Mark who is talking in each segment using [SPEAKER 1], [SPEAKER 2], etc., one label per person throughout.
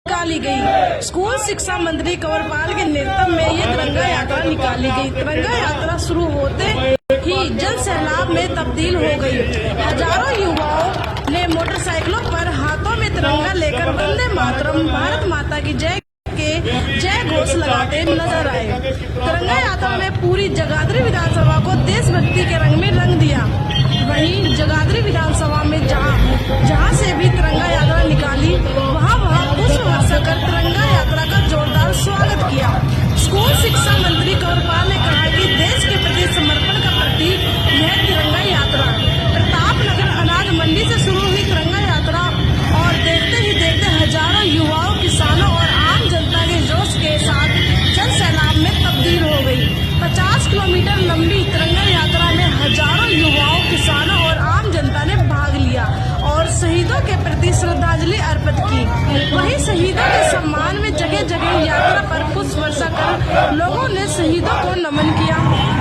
[SPEAKER 1] निकाली गई। स्कूल शिक्षा मंत्री कंवरपाल के नेतृत्व में ये तिरंगा यात्रा निकाली गई। तिरंगा यात्रा शुरू होते ही जन सैलाब में तब्दील हो गई। हजारों युवाओं ने मोटरसाइकिलों पर हाथों में तिरंगा लेकर वंदे मातरम, भारत माता की जय के जय घोष लगाते नजर आए। तिरंगा यात्रा ने पूरी जगाधरी विधानसभा को देशभक्ति के रंग में रंग दिया। वहीं जगाधरी विधानसभा में जहां से भी तिरंगा यात्रा निकाली वहां पुष्प वर्षा कर तिरंगा यात्रा का जोरदार स्वागत किया। स्कूल शिक्षा मंत्री कंवरपाल ने कहा कि देश के प्रति समर्पण का प्रतीक यह तिरंगा यात्रा। प्रतापनगर अनाज मंडी से शुरू हुई तिरंगा यात्रा और देखते ही देखते हजारों युवाओं, किसानों और आम जनता के जोश के साथ जन सैलाब में तब्दील हो गई। 50 किलोमीटर लंबी तिरंगा यात्रा में हजारों युवाओं, किसानों और आम जनता ने भाग लिया और शहीदों के प्रति श्रद्धांजलि अर्पित की। वहीं शहीदों के सम्मान में जगह जगह यात्रा पर पुष्प वर्षा कर लोगों ने शहीदों को नमन किया।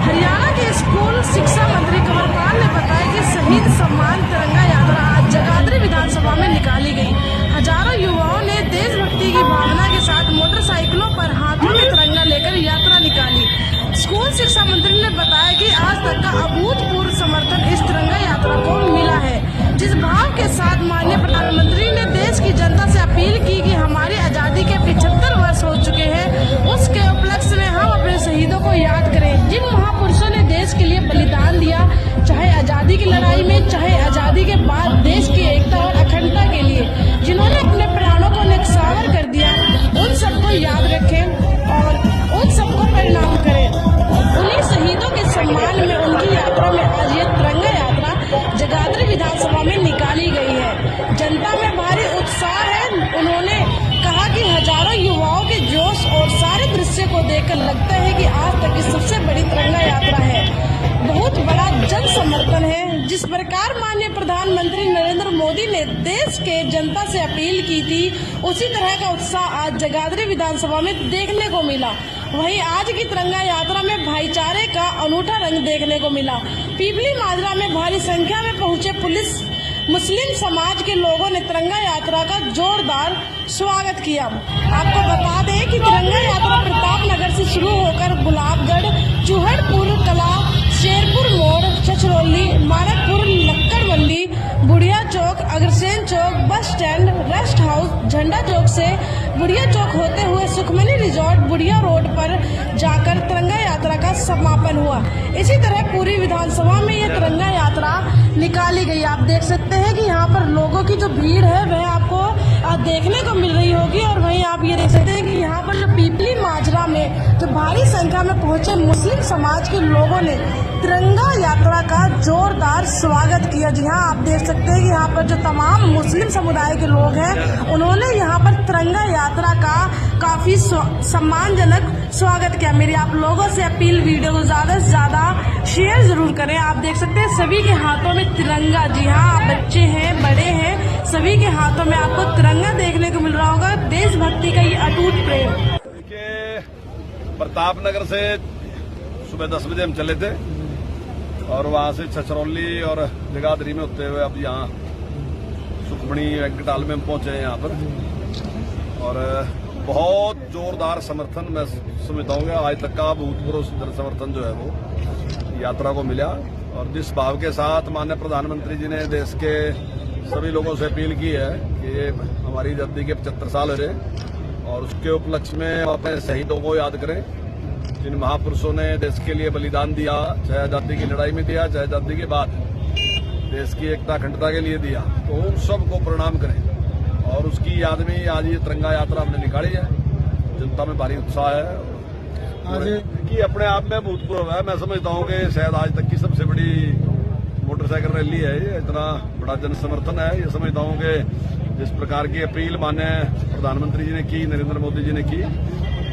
[SPEAKER 1] हरियाणा के स्कूल शिक्षा मंत्री कंवरपाल ने बताया कि शहीद सम्मान तिरंगा यात्रा आज जगाधरी विधानसभा में निकाली गई। हजारों युवाओं ने देशभक्ति की भावना के साथ मोटरसाइकिलों पर हाथों में तिरंगा लेकर यात्रा निकाली। स्कूल शिक्षा मंत्री ने बताया कि आज तक का अभूतपूर्व समर्थन इस तिरंगा यात्रा को मिला है। जिस भाव के साथ माननीय प्रधानमंत्री ने देश की जनता से अपील की कि हमारी आजादी के 75 वर्ष हो चुके हैं, उसके उपलक्ष्य में हम अपने शहीदों को याद करें, जिन महापुरुषों ने देश के लिए बलिदान दिया, चाहे आजादी की लड़ाई में, चाहे आजादी के बाद देश की एकता और अखंडता के लिए जिन्होंने अपने प्राणों को न्यौछावर कर दिया, उन सबको याद रखें और उन सबको प्रणाम करें। उन्हीं शहीदों के सम्मान में उनकी यात्रा में आज ये तिरंगा यात्रा जगाधरी विधानसभा में निकाली गई है। जनता में भारी उत्साह है। उन्होंने कहा कि हजारों युवाओं के जोश और सारे दृश्य को देखकर लगता है कि आज तक की सबसे बड़ी तिरंगा यात्रा है। बहुत बड़ा जन समर्थन है। जिस प्रकार माननीय प्रधानमंत्री नरेंद्र मोदी ने देश के जनता से अपील की थी, उसी तरह का उत्साह आज जगाधरी विधानसभा में देखने को मिला। वहीं आज की तिरंगा यात्रा में भाईचारे का अनूठा रंग देखने को मिला। पीपली माजरा में भारी संख्या में पहुंचे पुलिस मुस्लिम समाज के लोगों ने तिरंगा यात्रा का जोरदार स्वागत किया। आपको बता दें कि तिरंगा यात्रा प्रतापनगर से शुरू होकर गुलाबगढ़, चूहड़पुर कला, शेरपुर मोड़, छछरौली, मानकपुर, लक्कड़ मंडी, बुढ़िया चौक, अग्रसेन चौक, बस स्टैंड, रेस्ट हाउस, झंडा चौक से बुढ़िया चौक होते हुए सुखमनी रिजॉर्ट, बुढ़िया रोड पर जाकर तिरंगा यात्रा का समापन हुआ। इसी तरह पूरी विधानसभा में ये तिरंगा यात्रा निकाली गई। आप देख सकते हैं कि यहाँ पर लोगों की जो भीड़ है वह आपको देखने को मिल रही होगी। और वहीं आप ये देख सकते हैं कि यहाँ पर जो पीपली माजरा में जो भारी संख्या में पहुंचे मुस्लिम समाज के लोगों ने तिरंगा यात्रा का जोरदार स्वागत किया। जी हाँ, आप देख सकते हैं कि यहाँ पर जो तमाम मुस्लिम समुदाय के लोग हैं उन्होंने यहाँ पर तिरंगा यात्रा का काफी सम्मानजनक स्वागत किया। मेरी आप लोगों से अपील, वीडियो को ज्यादा से ज्यादा शेयर जरूर करें। आप देख सकते हैं सभी के हाथों में तिरंगा। जी हाँ, बच्चे हैं, बड़े हैं, सभी के हाथों में आपको तिरंगा देखने को मिल रहा होगा। देशभक्ति का ये अटूट प्रेम।
[SPEAKER 2] प्रतापनगर से सुबह 10 बजे हम चले थे और वहां से छछरौली और जगाधरी में होते हुए अब यहाँ सुखमणी वेंकटाल में हम पहुंचे हैं यहाँ पर। और बहुत जोरदार समर्थन मैं समझता हूँ आज तक का भूतपूर्व समर्थन जो है वो यात्रा को मिला। और जिस भाव के साथ माननीय प्रधानमंत्री जी ने देश के सभी लोगों से अपील की है कि ये हमारी आजादी के 75 साल हो रहे और उसके उपलक्ष्य में अपने शहीदों को याद करें, जिन महापुरुषों ने देश के लिए बलिदान दिया, चाहे आजादी की लड़ाई में दिया, चाहे आजादी के बाद देश की एकता अखंडता के लिए दिया, तो उन सबको प्रणाम करें। और उसकी याद में आज ये तिरंगा यात्रा हमने निकाली है। जनता में भारी उत्साह है आज कि अपने आप में भूतपूर्व है। मैं समझता हूँ कि शायद आज तक की सबसे बड़ी मोटरसाइकिल रैली है ये। इतना बड़ा जन समर्थन है। ये समझता हूँ कि जिस प्रकार की अपील माननीय प्रधानमंत्री जी ने की, नरेंद्र मोदी जी ने की,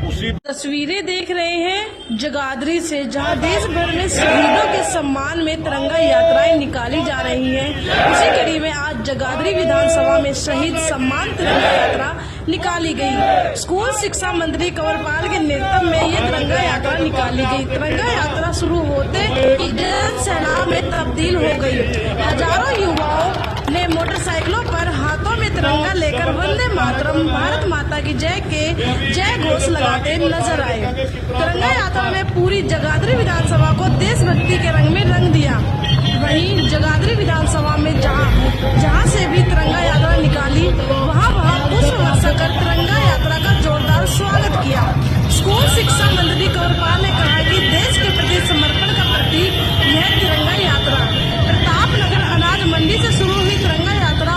[SPEAKER 2] उसी
[SPEAKER 1] तस्वीरें देख रहे हैं जगाधरी से, जहां देश भर में शहीदों के सम्मान में तिरंगा यात्राएं निकाली जा रही हैं। उसी कड़ी में आज जगाधरी विधानसभा में शहीद सम्मान तिरंगा यात्रा निकाली गई। स्कूल शिक्षा मंत्री कंवरपाल के नेतृत्व में ये तिरंगा यात्रा निकाली गई। तिरंगा यात्रा शुरू होते ही जन सैलाब में तब्दील हो गई। हजारों युवाओं ने मोटरसाइकिलों पर हाथों में में तिरंगा लेकर वंदे मातरम, भारत माता की जय के जय घोष लगाते नजर आए। तिरंगा यात्रा में पूरी जगाधरी विधानसभा को देशभक्ति के रंग में रंग दिया। वहीं जगाधरी विधानसभा में जहां से भी तिरंगा यात्रा निकाली, वहां पुष्प वर्षा कर तिरंगा यात्रा का जोरदार स्वागत किया। स्कूल शिक्षा मंत्री कंवरपाल ने कहा कि देश के प्रति समर्पण का प्रतीक यह तिरंगा यात्रा। प्रतापनगर अनाज मंडी से शुरू हुई तिरंगा यात्रा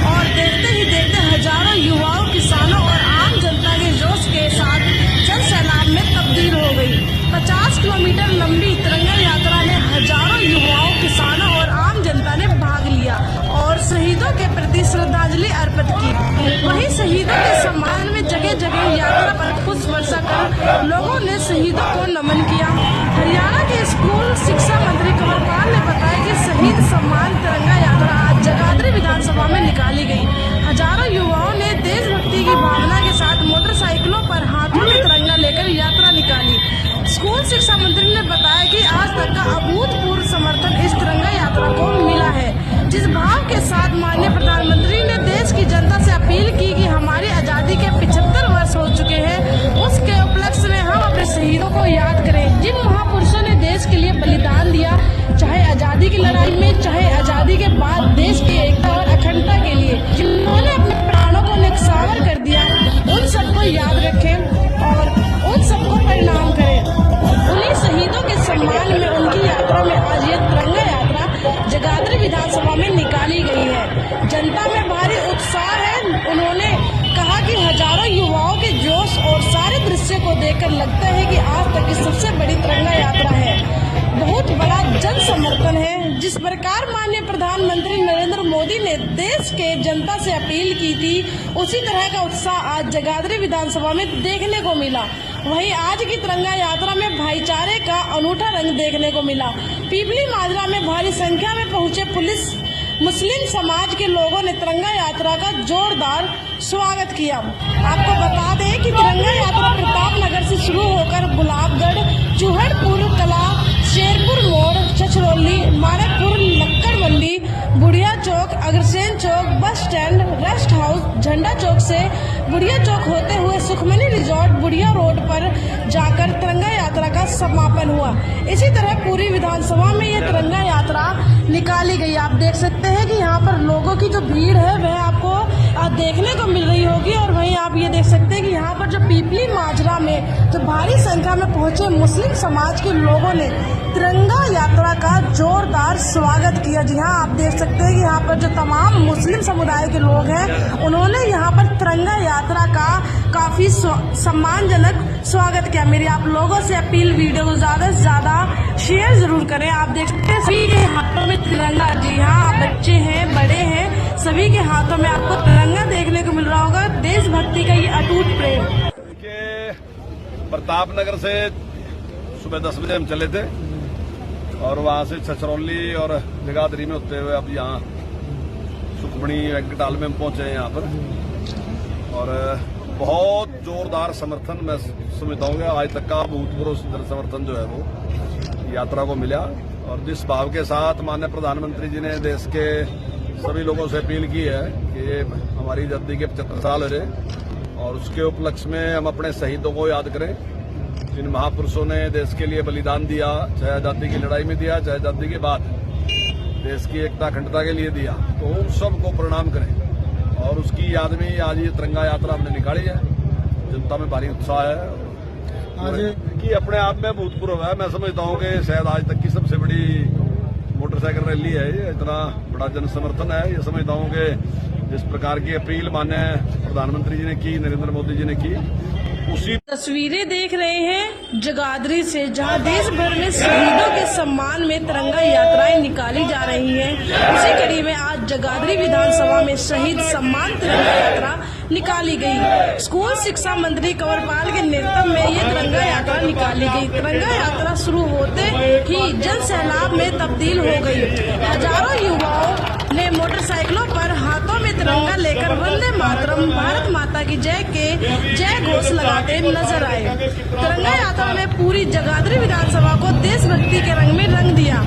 [SPEAKER 1] और देखते ही देखते हजारों युवाओं, किसानों और आम जनता के जोश के साथ जन सैलाब में तब्दील हो गई। 50 किलोमीटर लंबी तिरंगा यात्रा में हजारों युवाओं, किसानों और आम जनता ने भाग लिया और शहीदों के प्रति श्रद्धांजलि अर्पित की। वहीं शहीदों के सम्मान में जगह जगह यात्रा पर पुष्प वर्षा कर लोगों ने शहीदों को नमन किया। हरियाणा के स्कूल शिक्षा मंत्री कंवरपाल ने बताया कि शहीद सम्मान तिरंगा यात्रा आज जगाधरी विधानसभा में निकाली गई। हजारों युवाओं ने देशभक्ति की भावना के साथ मोटरसाइकिलों पर हाथों में तिरंगा लेकर यात्रा निकाली। स्कूल शिक्षा मंत्री ने बताया कि आज तक का अभूतपूर्व समर्थन इस तिरंगा यात्रा को मिला है। जिस भाव के साथ माननीय प्रधानमंत्री ने देश की जनता से अपील की कि हमारी आजादी के 75 वर्ष हो चुके हैं, उसके उपलक्ष्य में हम अपने शहीदों को याद करें, जिन महापुरुषों ने देश के लिए बलिदान दिया, चाहे आजादी की लड़ाई में, चाहे आजादी के बाद देश की एकता और अखंडता के लिए जिन्होंने अपने प्राणों को न्यौछावर कर दिया, उन सबको याद रखें और उन सबको प्रणाम करें। उन्हीं शहीदों के सम्मान में उनकी यात्रा में आज ये तिरंगा यात्रा जगाधरी विधानसभा में निकाली गई है। जनता में भारी उत्साह है। उन्होंने कहा कि हजारों युवाओं के जोश और सारे दृश्य को देखकर लगता है कि आज तक की सबसे बड़ी तिरंगा यात्रा है। बहुत बड़ा जन समर्थन है। जिस प्रकार माननीय प्रधानमंत्री नरेंद्र मोदी ने देश के जनता से अपील की थी, उसी तरह का उत्साह आज जगाधरी विधानसभा में देखने को मिला। वहीं आज की तिरंगा यात्रा में भाईचारे का अनूठा रंग देखने को मिला। पीपली माजरा में भारी संख्या में पहुंचे पुलिस मुस्लिम समाज के लोगों ने तिरंगा यात्रा का जोरदार स्वागत किया। आपको बता दें कि तिरंगा यात्रा प्रतापनगर से शुरू होकर गुलाबगढ़, चूहड़पुर कला, शेरपुर मोड़, छछरौली, मानकपुर, लक्कड़ मंडी, बुढ़िया चौक, अग्रसेन चौक, बस स्टैंड, रेस्ट हाउस, झंडा चौक से बुढ़िया चौक होते हुए सुखमनी रिजॉर्ट, बुढ़िया रोड पर जाकर तिरंगा यात्रा का समापन हुआ। इसी तरह पूरी विधानसभा में ये तिरंगा यात्रा निकाली गई। आप देख सकते हैं कि यहाँ पर लोगों की जो भीड़ है वह आपको देखने को मिल रही होगी। और वहीं आप ये देख सकते हैं कि यहाँ पर जो पीपली माजरा में जो भारी संख्या में पहुंचे मुस्लिम समाज के लोगों ने तिरंगा यात्रा का जोरदार स्वागत किया। जी हाँ, आप देख सकते हैं कि यहाँ पर जो तमाम मुस्लिम समुदाय के लोग हैं, उन्होंने यहाँ पर तिरंगा यात्रा का काफी सम्मानजनक स्वागत किया। मेरी आप लोगों से अपील, वीडियो को ज्यादा से ज्यादा शेयर जरूर करें। आप देख सकते हैं सभी के हाथों में तिरंगा। जी हाँ, बच्चे हैं, बड़े हैं, सभी के हाथों में आपको तिरंगा देखने को मिल रहा होगा। देशभक्ति का ये अटूट प्रेम।
[SPEAKER 2] प्रतापनगर से सुबह 10 बजे हम चले थे और वहां से छछरौली और जगाधरी में होते हुए अब यहाँ सुखमनी वेंकटाल में हम पहुंचे हैं यहाँ पर। और बहुत जोरदार समर्थन मैं समझता हूँ कि आज तक का भूतपूर्व समर्थन जो है वो यात्रा को मिला। और जिस भाव के साथ माननीय प्रधानमंत्री जी ने देश के सभी लोगों से अपील की है कि हमारी आजादी के 75 साल हो रहे और उसके उपलक्ष्य में हम अपने शहीदों को याद करें, जिन महापुरुषों ने देश के लिए बलिदान दिया, चाहे आजादी की लड़ाई में दिया, चाहे आजादी के बाद देश की एकता अखंडता के लिए दिया, तो उन सबको प्रणाम करें। और उसकी याद में आज ये तिरंगा यात्रा हमने निकाली है। जनता में भारी उत्साह है आज कि अपने आप में भूतपूर्व है। मैं समझता हूँ कि शायद आज तक की सबसे बड़ी मोटरसाइकिल रैली है ये। इतना बड़ा जन समर्थन है। ये समझता हूँ कि जिस प्रकार की अपील माननीय प्रधानमंत्री जी ने की, नरेंद्र मोदी जी ने की, उसी
[SPEAKER 1] तस्वीरें देख रहे हैं जगाधरी से, जहां देश भर में शहीदों के सम्मान में तिरंगा यात्राएं निकाली जा रही हैं। उसी कड़ी में आज जगाधरी विधानसभा में शहीद सम्मान तिरंगा यात्रा निकाली गई। स्कूल शिक्षा मंत्री कंवरपाल के नेतृत्व में ये तिरंगा यात्रा निकाली गई। तिरंगा यात्रा शुरू होते ही जन सैलाब में तब्दील हो गई। हजारों युवाओं ने मोटरसाइकिलों पर हाथों में तिरंगा लेकर वंदे मातरम, भारत माता की जय के जय घोष लगाते नजर आए। तिरंगा यात्रा में पूरी जगाधरी विधानसभा को देशभक्ति के रंग में रंग दिया।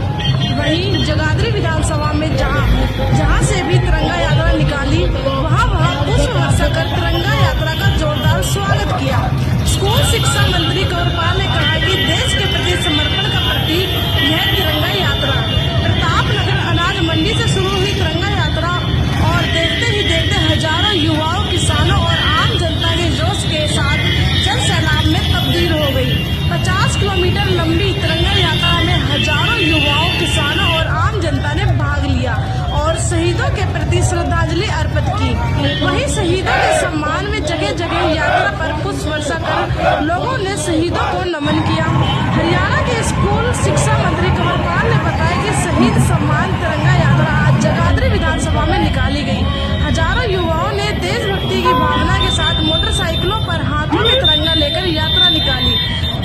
[SPEAKER 1] वहीं जगाधरी विधानसभा में जहां से भी तिरंगा यात्रा निकाली वहां पुष्प वर्षा कर तिरंगा यात्रा का जोरदार स्वागत किया। स्कूल शिक्षा मंत्री कंवरपाल ने कहा कि देश के प्रति समर्पण का प्रतीक यह तिरंगा यात्रा। प्रतापनगर अनाज मंडी से शुरू हुई तिरंगा यात्रा और देखते ही देखते हजारों युवाओं, किसानों और आम जनता के जोश के साथ जन सैलाब में तब्दील हो गई। 50 किलोमीटर लंबी तिरंगा यात्रा में हजारों युवाओं, किसानों और आम जनता ने भाग लिया और शहीदों के प्रति श्रद्धांजलि अर्पित की। वहीं शहीदों के सम्मान में जगह जगह यात्रा पर पुष्प वर्षा कर लोगों ने शहीदों को नमन किया। हरियाणा के स्कूल शिक्षा मंत्री कंवरपाल ने बताया कि शहीद सम्मान तिरंगा यात्रा आज जगाधरी विधानसभा में निकाली गई। हजारों युवाओं ने देशभक्ति की भावना के साथ मोटरसाइकिलों पर हाथों में तिरंगा लेकर यात्रा निकाली।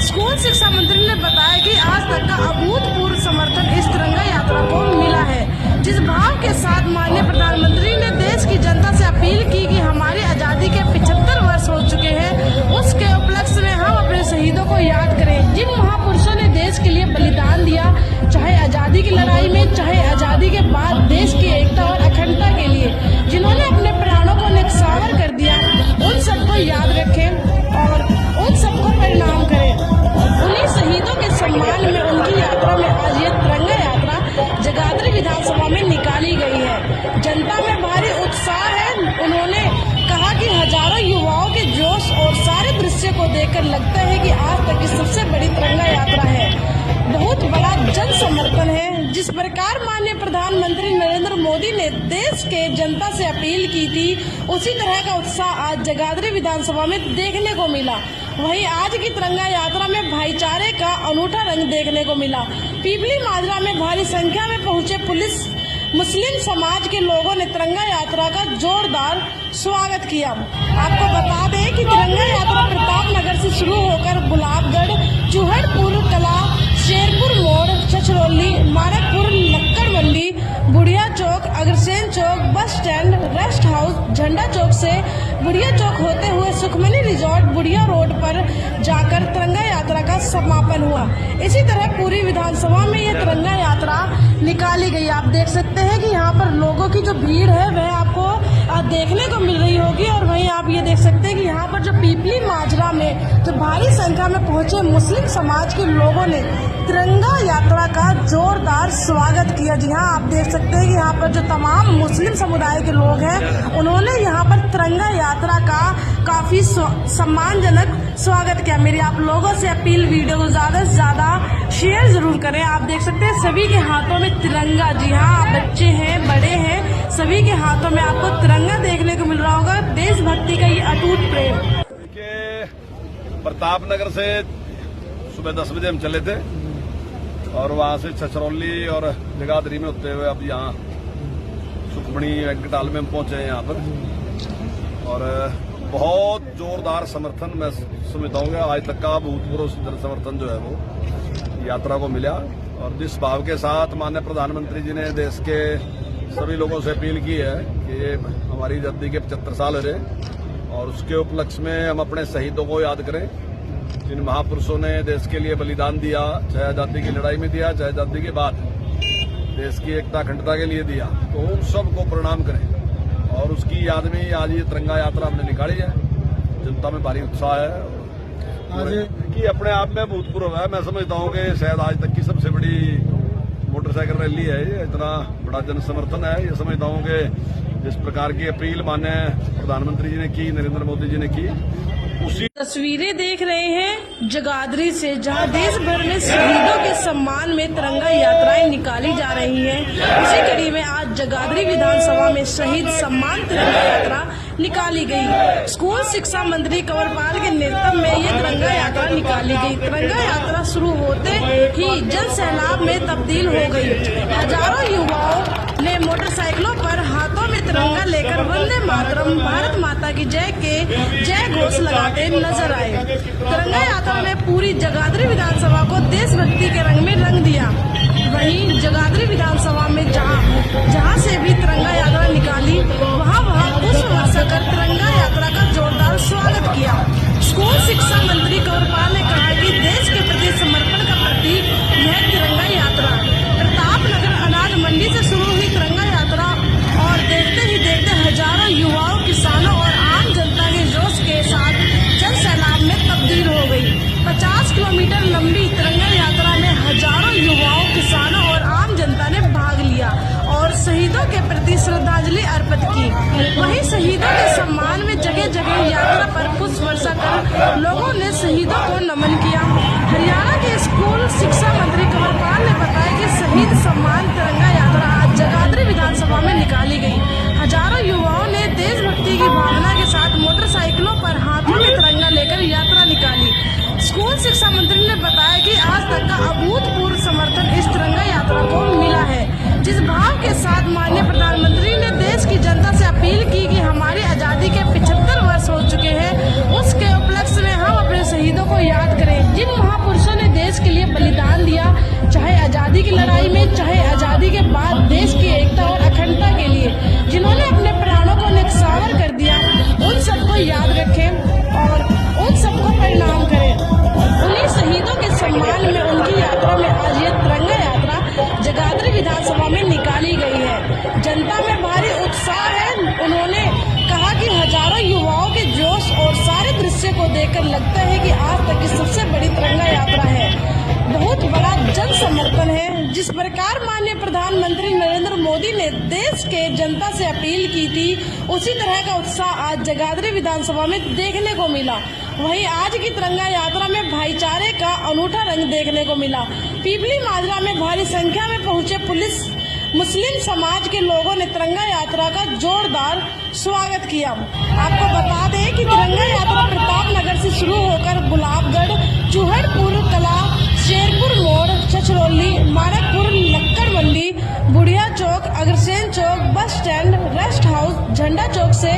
[SPEAKER 1] स्कूल शिक्षा मंत्री ने बताया कि आज तक का अभूतपूर्व समर्थन इस तिरंगा यात्रा को मिला है। जिस भाव के साथ माननीय प्रधानमंत्री ने देश की जनता से अपील की कि हमारी आजादी के 75 वर्ष हो चुके हैं, उसके उपलक्ष्य में हम अपने शहीदों को याद करें, जिन महापुरुषों ने देश के लिए बलिदान दिया, चाहे आजादी की लड़ाई में, चाहे आजादी के बाद देश की एकता और अखंडता के लिए, जिन्होंने अपने प्राणों को न्यौछावर कर दिया, उन सबको याद रखें और उन सबको प्रणाम करें। उन्हीं शहीदों के सम्मान में उनकी यात्रा में आज ये तिरंगा यात्रा जगाधरी विधानसभा में निकाली गई है। जनता में भारी उत्साह है। उन्होंने कहा कि हजारों युवाओं के जोश और सारे दृश्य को देखकर लगता है कि आज तक की सबसे बड़ी तिरंगा यात्रा है। बहुत बड़ा जन समर्थन है। जिस प्रकार माननीय प्रधानमंत्री नरेंद्र मोदी ने देश के जनता से अपील की थी, उसी तरह का उत्साह आज जगाधरी विधानसभा में देखने को मिला। वहीं आज की तिरंगा यात्रा में भाईचारे का अनूठा रंग देखने को मिला। पीपली माजरा में भारी संख्या में पहुंचे पुलिस मुस्लिम समाज के लोगों ने तिरंगा यात्रा का जोरदार स्वागत किया। आपको बता दें कि तिरंगा यात्रा प्रतापनगर से शुरू होकर गुलाबगढ़, चूहड़पुर कला, शेरपुर मोड़, छछरौली, मानकपुर, लक्कड़ मंडी, बुढ़िया चौक, अग्रसेन चौक, बस स्टैंड, रेस्ट हाउस, झंडा चौक से बुढ़िया चौक होते हुए सुखमनी रिजॉर्ट, बुढ़िया रोड पर जाकर तिरंगा यात्रा का समापन हुआ। इसी तरह पूरी विधानसभा में ये तिरंगा यात्रा निकाली गई। आप देख सकते हैं कि यहाँ पर लोगों की जो भीड़ है वह आपको देखने को मिल रही होगी। और वहीं आप ये देख सकते हैं कि यहाँ पर जो पीपली माजरा में जो भारी संख्या में पहुंचे मुस्लिम समाज के लोगों ने तिरंगा यात्रा का जोरदार स्वागत किया। जी हाँ, आप देख सकते हैं कि यहाँ पर जो तमाम मुस्लिम समुदाय के लोग हैं, उन्होंने यहाँ पर तिरंगा यात्रा का काफी सम्मानजनक स्वागत किया। मेरी आप लोगों से अपील, वीडियो को ज्यादा से ज्यादा शेयर जरूर करें। आप देख सकते हैं सभी के हाथों में तिरंगा। जी हाँ, बच्चे हैं, बड़े हैं, सभी के हाथों में आपको तिरंगा देखने को मिल रहा होगा। देशभक्ति का ये अटूट प्रेम।
[SPEAKER 2] प्रतापनगर से सुबह 10 बजे हम चले थे और वहां से छछरौली और जगाधरी में होते हुए अब यहाँ सुखमणी वेंकटाल में हम पहुंचे हैं यहाँ पर। और बहुत जोरदार समर्थन मैं समझता हूँ आज तक का भूतपूर्व जन समर्थन जो है वो यात्रा को मिला। और जिस भाव के साथ माननीय प्रधानमंत्री जी ने देश के सभी लोगों से अपील की है कि हमारी आजादी के 75 साल हो रहे और उसके उपलक्ष्य में हम अपने शहीदों को याद करें, जिन महापुरुषों ने देश के लिए बलिदान दिया, चाहे आजादी की लड़ाई में दिया, चाहे आजादी के बाद देश की एकता अखंडता के लिए दिया, तो उन सबको प्रणाम करें। और उसकी याद में ही आज ये तिरंगा यात्रा हमने निकाली है। जनता में भारी उत्साह है आज कि अपने आप में भूतपूर्व है। मैं समझता हूँ कि शायद आज तक की सबसे बड़ी मोटरसाइकिल रैली है ये। इतना बड़ा जन समर्थन है। ये समझता हूँ कि जिस प्रकार की अपील माननीय प्रधानमंत्री जी ने की, नरेंद्र मोदी जी ने की, उसी
[SPEAKER 1] तस्वीरें देख रहे हैं जगाधरी से, जहां देश भर में शहीदों के सम्मान में तिरंगा यात्राएं निकाली जा रही हैं। इसी कड़ी में आज जगाधरी विधानसभा में शहीद सम्मान तिरंगा यात्रा निकाली गई। स्कूल शिक्षा मंत्री कंवरपाल के नेतृत्व में ये तिरंगा यात्रा निकाली गई। तिरंगा यात्रा शुरू होते ही जन सैलाब में तब्दील हो गई। हजारों युवाओं ने मोटरसाइकिलों पर हाथों में तिरंगा लेकर वंदे मातरम, भारत माता की जय के जय घोष लगाते नजर आए। तिरंगा यात्रा ने पूरी जगाधरी विधानसभा को देशभक्ति के रंग में रंग दिया। वहीं जगाधरी विधानसभा में जहां से भी तिरंगा यात्रा निकाली वहां पुष्प वर्षा कर तिरंगा यात्रा का जोरदार स्वागत किया। स्कूल शिक्षा मंत्री कंवरपाल ने कहा कि देश के प्रति समर्पण का प्रतीक यह तिरंगा यात्रा। प्रतापनगर वहीं शहीदों के सम्मान में जगह जगह यात्रा पर पुष्प वर्षा कर लोगों ने शहीदों को नमन किया। हरियाणा के स्कूल शिक्षा मंत्री कंवरपाल ने बताया कि शहीद सम्मान तिरंगा यात्रा आज जगाधरी विधानसभा में निकाली गई। हजारों युवाओं ने देशभक्ति की भावना के साथ मोटरसाइकिलों पर हाथों में तिरंगा लेकर यात्रा निकाली। स्कूल शिक्षा मंत्री ने बताया कि आज तक का अभूतपूर्व समर्थन इस तिरंगा यात्रा को मिला है। जिस भाव के साथ माननीय प्रधानमंत्री ने देश की जनता से अपील की कि हमारी आजादी के 75 वर्ष हो चुके हैं, उसके उपलक्ष्य में हम अपने शहीदों को याद करें, जिन महापुरुषों ने देश के लिए बलिदान दिया, चाहे आजादी की लड़ाई में, चाहे आजादी के बाद देश की एकता और अखंडता के लिए, जिन्होंने अपने प्राणों को न्यौछावर कर दिया, उन सबको याद रखें और उन सबको प्रणाम करें। उन्हीं शहीदों के सम्मान में उनकी यात्रा में आज ये तिरंगा यात्रा जगाधरी विधानसभा में निकाली गई है। जनता में भारी उत्साह है। उन्होंने कहा कि हजारों युवाओं के जोश और सारे दृश्य को देखकर लगता है कि आज तक की सबसे बड़ी तिरंगा यात्रा है। बहुत बड़ा जन समर्थन है। जिस प्रकार माननीय प्रधानमंत्री नरेंद्र मोदी ने देश के जनता से अपील की थी, उसी तरह का उत्साह आज जगाधरी विधानसभा में देखने को मिला। वहीं आज की तिरंगा यात्रा में भाईचारे का अनूठा रंग देखने को मिला। पीपली माजरा में भारी संख्या में पहुंचे पुलिस मुस्लिम समाज के लोगों ने तिरंगा यात्रा का जोरदार स्वागत किया। आपको बता दें कि तिरंगा यात्रा प्रताप नगर से शुरू होकर गुलाबगढ़, चूहड़पुर कला, शेरपुर मोड़, छछरौली, मानकपुर, लक्कड़ मंडी, बुढ़िया चौक, अग्रसेन चौक, बस स्टैंड, रेस्ट हाउस, झंडा चौक से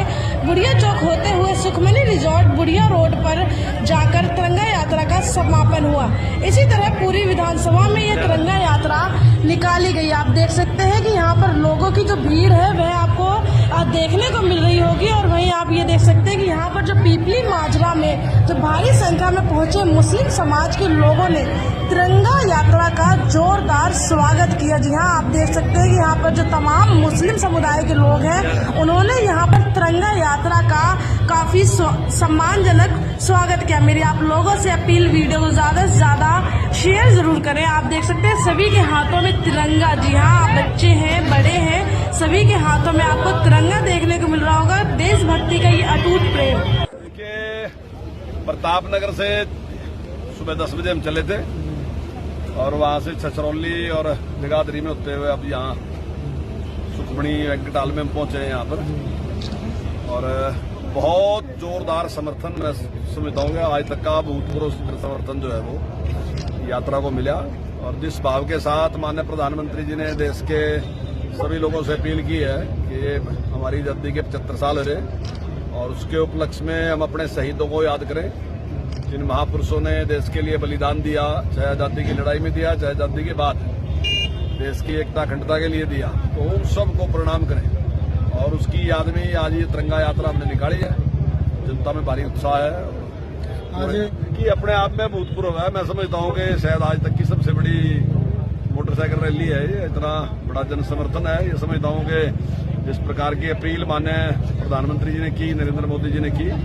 [SPEAKER 1] बुढ़िया चौक होते हुए सुखमनी रिजॉर्ट, बुढ़िया रोड पर जाकर तिरंगा यात्रा का समापन हुआ। इसी तरह पूरी विधानसभा में ये तिरंगा यात्रा निकाली गई। आप देख सकते हैं कि यहाँ पर लोगों की जो भीड़ है वह आपको देखने को मिल रही होगी। और वहीं आप ये देख सकते हैं कि यहाँ पर जो पीपली माजरा में जो भारी संख्या में पहुंचे मुस्लिम समाज के लोगों ने तिरंगा यात्रा का जोरदार स्वागत किया। जी हाँ, आप देख सकते हैं कि यहाँ पर जो तमाम मुस्लिम समुदाय के लोग हैं, उन्होंने यहाँ पर तिरंगा यात्रा का काफी सम्मानजनक स्वागत किया। मेरी आप लोगों से अपील, वीडियो को ज्यादा से ज्यादा शेयर जरूर करें। आप देख सकते हैं सभी के हाथों में तिरंगा। जी हाँ, बच्चे हैं, बड़े हैं, सभी के हाथों में आपको तिरंगा देखने को मिल रहा होगा। देशभक्ति का ये अटूट प्रेम।
[SPEAKER 2] देखिए, प्रताप नगर से सुबह 10 बजे हम चले थे और वहां से छछरौली और जगाधरी में होते हुए अब यहाँ सुखमणी वेंकटाल में हम पहुंचे हैं यहाँ पर। और बहुत जोरदार समर्थन मैं समझता हूँ, आज तक का भूतपूर्व समर्थन जो है वो यात्रा को मिला। और जिस भाव के साथ माननीय प्रधानमंत्री जी ने देश के सभी लोगों से अपील की है कि हमारी आजादी के 75 साल हो रहे और उसके उपलक्ष्य में हम अपने शहीदों को याद करें, जिन महापुरुषों ने देश के लिए बलिदान दिया, चाहे आजादी की लड़ाई में दिया, चाहे आजादी के बाद देश की एकता अखंडता के लिए दिया, तो उन सबको प्रणाम करें। और उसकी याद में आज ये तिरंगा यात्रा हमने निकाली है। जनता में भारी उत्साह है आज कि अपने आप में भूतपूर्व है। मैं समझता हूँ कि शायद आज तक की सबसे बड़ी मोटरसाइकिल रैली है ये। इतना बड़ा जन समर्थन है। ये समझता हूँ कि जिस प्रकार की अपील माननीय प्रधानमंत्री जी ने की, नरेंद्र मोदी जी ने की,